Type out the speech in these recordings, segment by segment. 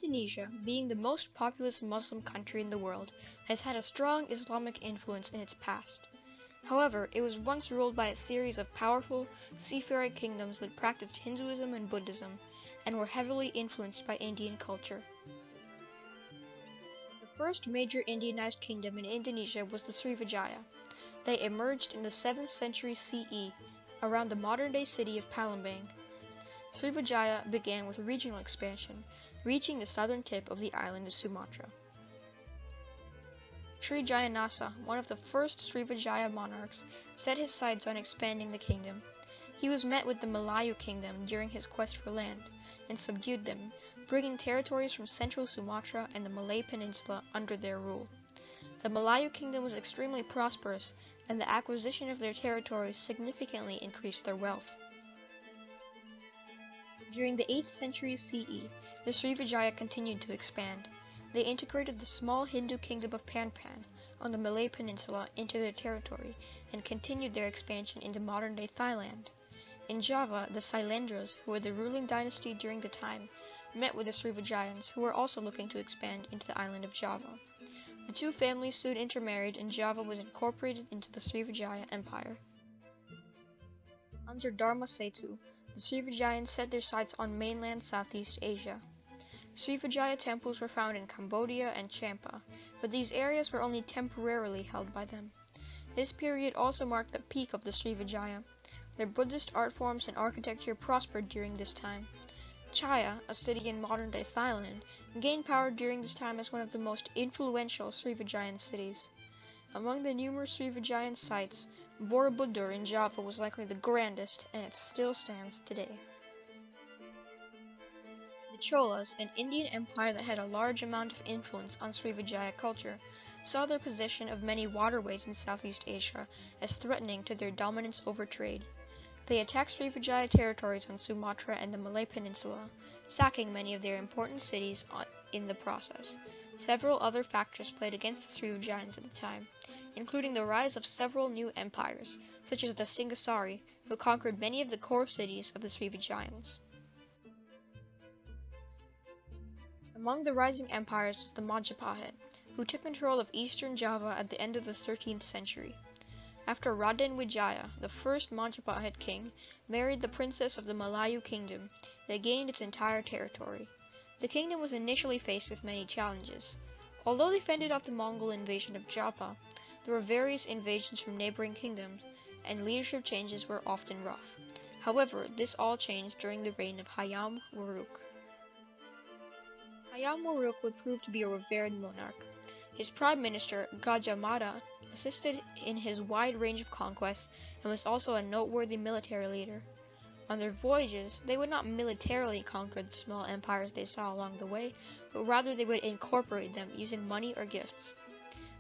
Indonesia, being the most populous Muslim country in the world, has had a strong Islamic influence in its past. However, it was once ruled by a series of powerful, seafaring kingdoms that practiced Hinduism and Buddhism, and were heavily influenced by Indian culture. The first major Indianized kingdom in Indonesia was the Srivijaya. They emerged in the 7th century CE, around the modern-day city of Palembang. Srivijaya began with regional expansion, reaching the southern tip of the island of Sumatra. Sri Jayanasa, one of the first Srivijaya monarchs, set his sights on expanding the kingdom. He was met with the Malayu kingdom during his quest for land, and subdued them, bringing territories from central Sumatra and the Malay Peninsula under their rule. The Malayu kingdom was extremely prosperous, and the acquisition of their territories significantly increased their wealth. During the 8th century CE, the Srivijaya continued to expand. They integrated the small Hindu kingdom of Panpan on the Malay Peninsula into their territory and continued their expansion into modern-day Thailand. In Java, the Sailendras, who were the ruling dynasty during the time, met with the Srivijayans, who were also looking to expand into the island of Java. The two families soon intermarried, and Java was incorporated into the Srivijaya Empire. Under Dharma Setu, the Srivijayans set their sights on mainland Southeast Asia. Srivijaya temples were found in Cambodia and Champa, but these areas were only temporarily held by them. This period also marked the peak of the Srivijaya. Their Buddhist art forms and architecture prospered during this time. Chaya, a city in modern-day Thailand, gained power during this time as one of the most influential Srivijayan cities. Among the numerous Srivijayan sites, Borobudur in Java was likely the grandest, and it still stands today. The Cholas, an Indian empire that had a large amount of influence on Srivijaya culture, saw their possession of many waterways in Southeast Asia as threatening to their dominance over trade. They attacked Srivijaya territories on Sumatra and the Malay Peninsula, sacking many of their important cities in the process. Several other factors played against the Srivijayans at the time, including the rise of several new empires, such as the Singasari, who conquered many of the core cities of the Srivijayans. Among the rising empires was the Majapahit, who took control of eastern Java at the end of the 13th century. After Raden Wijaya, the first Majapahit king, married the princess of the Malayu kingdom, they gained its entire territory. The kingdom was initially faced with many challenges. Although they fended off the Mongol invasion of Java, there were various invasions from neighboring kingdoms, and leadership changes were often rough. However, this all changed during the reign of Hayam Wuruk. Hayam Wuruk would prove to be a revered monarch. His prime minister, Gajah Mada, assisted in his wide range of conquests and was also a noteworthy military leader. On their voyages, they would not militarily conquer the small empires they saw along the way, but rather they would incorporate them using money or gifts.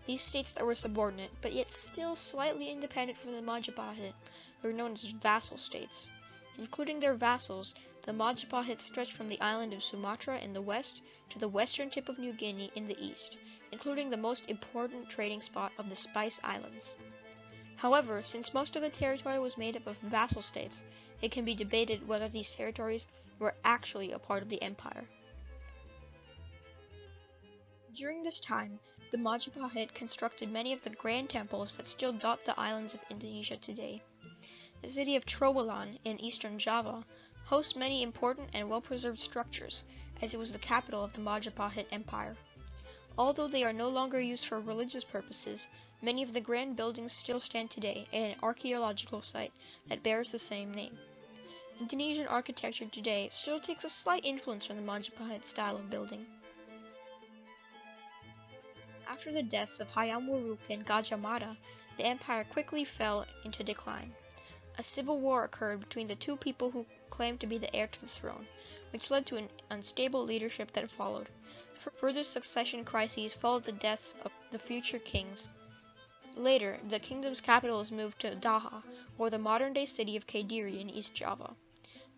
These states that were subordinate, but yet still slightly independent from the Majapahit, were known as vassal states. Including their vassals, the Majapahit stretched from the island of Sumatra in the west to the western tip of New Guinea in the east, including the most important trading spot of the Spice Islands. However, since most of the territory was made up of vassal states, it can be debated whether these territories were actually a part of the empire. During this time, the Majapahit constructed many of the grand temples that still dot the islands of Indonesia today. The city of Trowulan in eastern Java hosts many important and well-preserved structures, as it was the capital of the Majapahit Empire. Although they are no longer used for religious purposes, many of the grand buildings still stand today at an archaeological site that bears the same name. Indonesian architecture today still takes a slight influence from the Majapahit style of building. After the deaths of Hayam Wuruk and Gajah Mada, the empire quickly fell into decline. A civil war occurred between the two people who claimed to be the heir to the throne, which led to an unstable leadership that followed. Further succession crises followed the deaths of the future kings. Later, the kingdom's capital was moved to Daha, or the modern-day city of Kediri in East Java.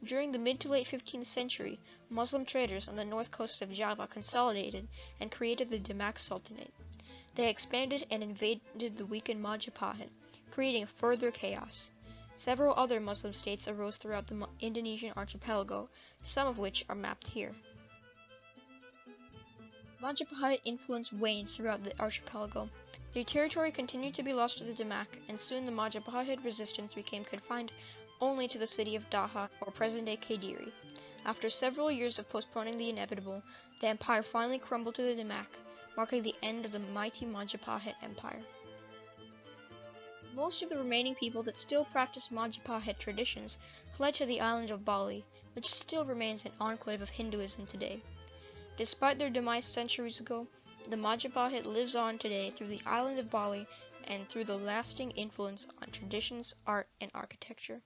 During the mid to late 15th century, Muslim traders on the north coast of Java consolidated and created the Demak Sultanate. They expanded and invaded the weakened Majapahit, creating further chaos. Several other Muslim states arose throughout the Indonesian archipelago, some of which are mapped here. Majapahit influence waned throughout the archipelago. Their territory continued to be lost to the Damak, and soon the Majapahit resistance became confined only to the city of Daha, or present-day Kediri. After several years of postponing the inevitable, the empire finally crumbled to the Damak, marking the end of the mighty Majapahit Empire. Most of the remaining people that still practice Majapahit traditions fled to the island of Bali, which still remains an enclave of Hinduism today. Despite their demise centuries ago, the Majapahit lives on today through the island of Bali and through the lasting influence on traditions, art, and architecture.